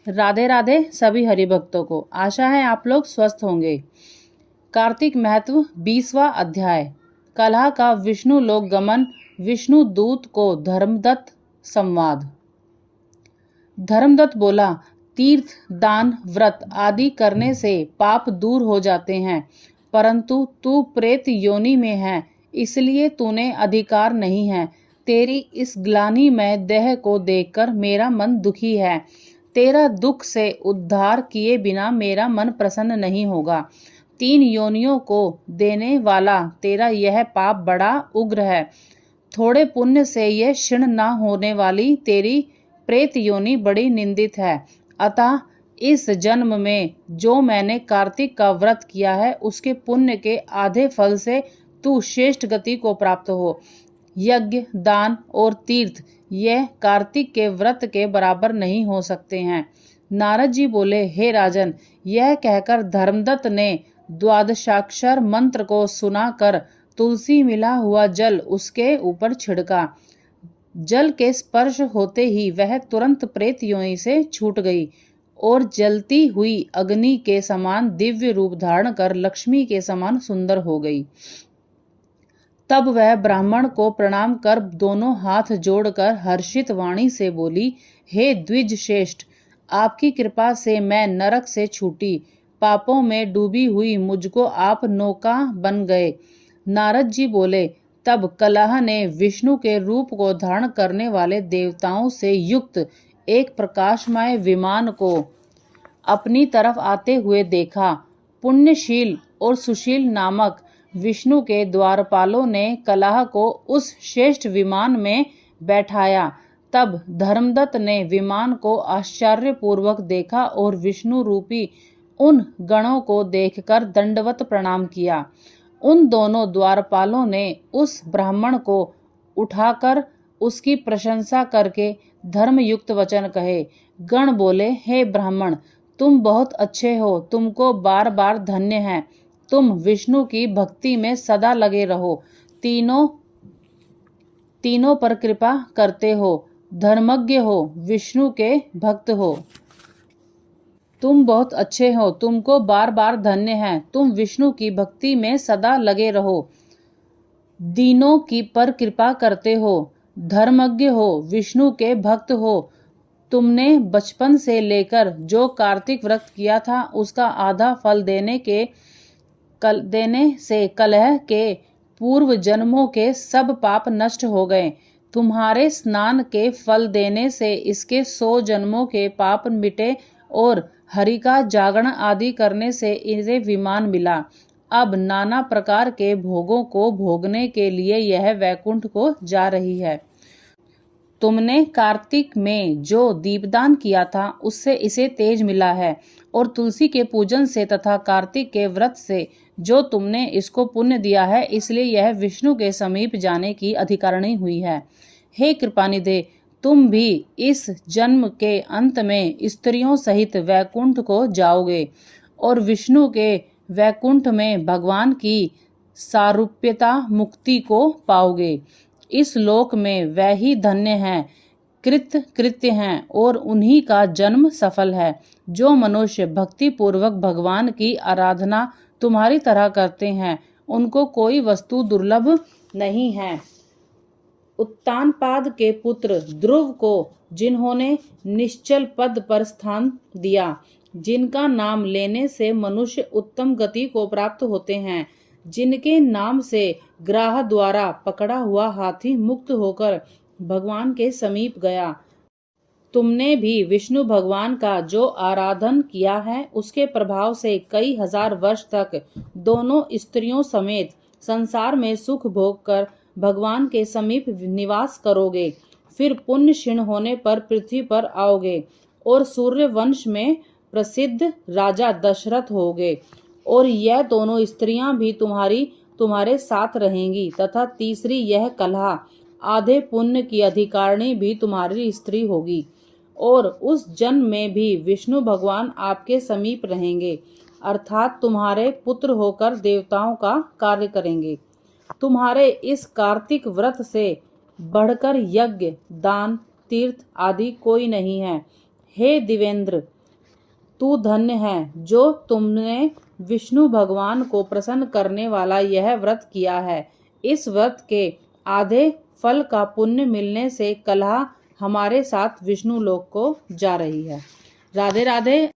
राधे राधे सभी हरिभक्तों को। आशा है आप लोग स्वस्थ होंगे। कार्तिक महत्व 20वां अध्याय। कलह का विष्णु लोक गमन, विष्णु दूत को धर्मदत्त संवाद। धर्मदत्त बोला, तीर्थ, दान, व्रत आदि करने से पाप दूर हो जाते हैं, परंतु तू प्रेत योनि में है, इसलिए तूने अधिकार नहीं है। तेरी इस ग्लानि में देह को देखकर मेरा मन दुखी है। तेरा दुख से उद्धार किए बिना मेरा मन प्रसन्न नहीं होगा। 3 योनियों को देने वाला तेरा यह पाप बड़ा उग्र है। थोड़े पुण्य से यह क्षीण न होने वाली तेरी प्रेत योनि बड़ी निंदित है। अतः इस जन्म में जो मैंने कार्तिक का व्रत किया है, उसके पुण्य के आधे फल से तू श्रेष्ठ गति को प्राप्त हो। यज्ञ, दान और तीर्थ यह कार्तिक के व्रत के बराबर नहीं हो सकते हैं। नारद जी बोले, हे राजन, यह कहकर धर्मदत्त ने द्वादशाक्षर मंत्र को सुनाकर तुलसी मिला हुआ जल उसके ऊपर छिड़का। जल के स्पर्श होते ही वह तुरंत प्रेत योनि से छूट गई और जलती हुई अग्नि के समान दिव्य रूप धारण कर लक्ष्मी के समान सुंदर हो गई। तब वह ब्राह्मण को प्रणाम कर दोनों हाथ जोड़कर हर्षित वाणी से बोली, हे द्विज श्रेष्ठ, आपकी कृपा से मैं नरक से छूटी। पापों में डूबी हुई मुझको आप नौका बन गए। नारद जी बोले, तब कलह ने विष्णु के रूप को धारण करने वाले देवताओं से युक्त एक प्रकाशमय विमान को अपनी तरफ आते हुए देखा। पुण्यशील और सुशील नामक विष्णु के द्वारपालों ने कलह को उस श्रेष्ठ विमान में बैठाया। तब धर्मदत्त ने विमान को आश्चर्यपूर्वक देखा और विष्णु रूपी उन गणों को देखकर दंडवत प्रणाम किया। उन दोनों द्वारपालों ने उस ब्राह्मण को उठाकर उसकी प्रशंसा करके धर्मयुक्त वचन कहे। गण बोले, हे ब्राह्मण, तुम बहुत अच्छे हो, तुमको बार बार धन्य है। तुम विष्णु की भक्ति में सदा लगे रहो, तीनों पर कृपा करते हो, धर्मज्ञ हो, विष्णु के भक्त हो। तुम बहुत अच्छे हो, तुमको बार बार धन्य है। तुम विष्णु की भक्ति में सदा लगे रहो, दीनों की पर कृपा करते हो, धर्मज्ञ हो, विष्णु के भक्त हो। तुमने बचपन से लेकर जो कार्तिक व्रत किया था, उसका आधा फल देने से कलह के पूर्व जन्मों के सब पाप नष्ट हो गए। तुम्हारे स्नान के फल देने से इसके 100 जन्मों के पाप मिटे और हरि का जागरण आदि करने से इसे विमान मिला। अब नाना प्रकार के भोगों को भोगने के लिए यह वैकुंठ को जा रही है। तुमने कार्तिक में जो दीपदान किया था, उससे इसे तेज मिला है, और तुलसी के पूजन से तथा कार्तिक के व्रत से जो तुमने इसको पुण्य दिया है, इसलिए यह विष्णु के समीप जाने की अधिकारिणी हुई है। हे कृपानिधे, तुम भी इस जन्म के अंत में स्त्रियों सहित वैकुंठ को जाओगे और विष्णु के वैकुंठ में भगवान की सारूप्यता मुक्ति को पाओगे। इस लोक में वह ही धन्य हैं, कृत्य हैं और उन्हीं का जन्म सफल है। जो मनुष्य भक्ति पूर्वक भगवान की आराधना तुम्हारी तरह करते हैं, उनको कोई वस्तु दुर्लभ नहीं है। उत्तानपाद के पुत्र ध्रुव को जिन्होंने निश्चल पद पर स्थान दिया, जिनका नाम लेने से मनुष्य उत्तम गति को प्राप्त होते हैं, जिनके नाम से ग्राह द्वारा पकड़ा हुआ हाथी मुक्त होकर भगवान के समीप गया, तुमने भी विष्णु भगवान का जो आराधन किया है, उसके प्रभाव से कई हजार वर्ष तक दोनों स्त्रियों समेत संसार में सुख भोग कर भगवान के समीप निवास करोगे। फिर पुण्य क्षीण होने पर पृथ्वी पर आओगे और सूर्य वंश में प्रसिद्ध राजा दशरथ होगे, और यह दोनों स्त्रियां भी तुम्हारे साथ रहेंगी, तथा तीसरी यह कलह आधे पुण्य की अधिकारिणी भी तुम्हारी स्त्री होगी, और उस जन्म में भी विष्णु भगवान आपके समीप रहेंगे, अर्थात तुम्हारे पुत्र होकर देवताओं का कार्य करेंगे। तुम्हारे इस कार्तिक व्रत से बढ़कर यज्ञ, दान, तीर्थ आदि कोई नहीं है। हे दिवेंद्र, तू धन्य है जो तुमने विष्णु भगवान को प्रसन्न करने वाला यह व्रत किया है। इस व्रत के आधे फल का पुण्य मिलने से कलहा हमारे साथ विष्णु लोक को जा रही है। राधे राधे।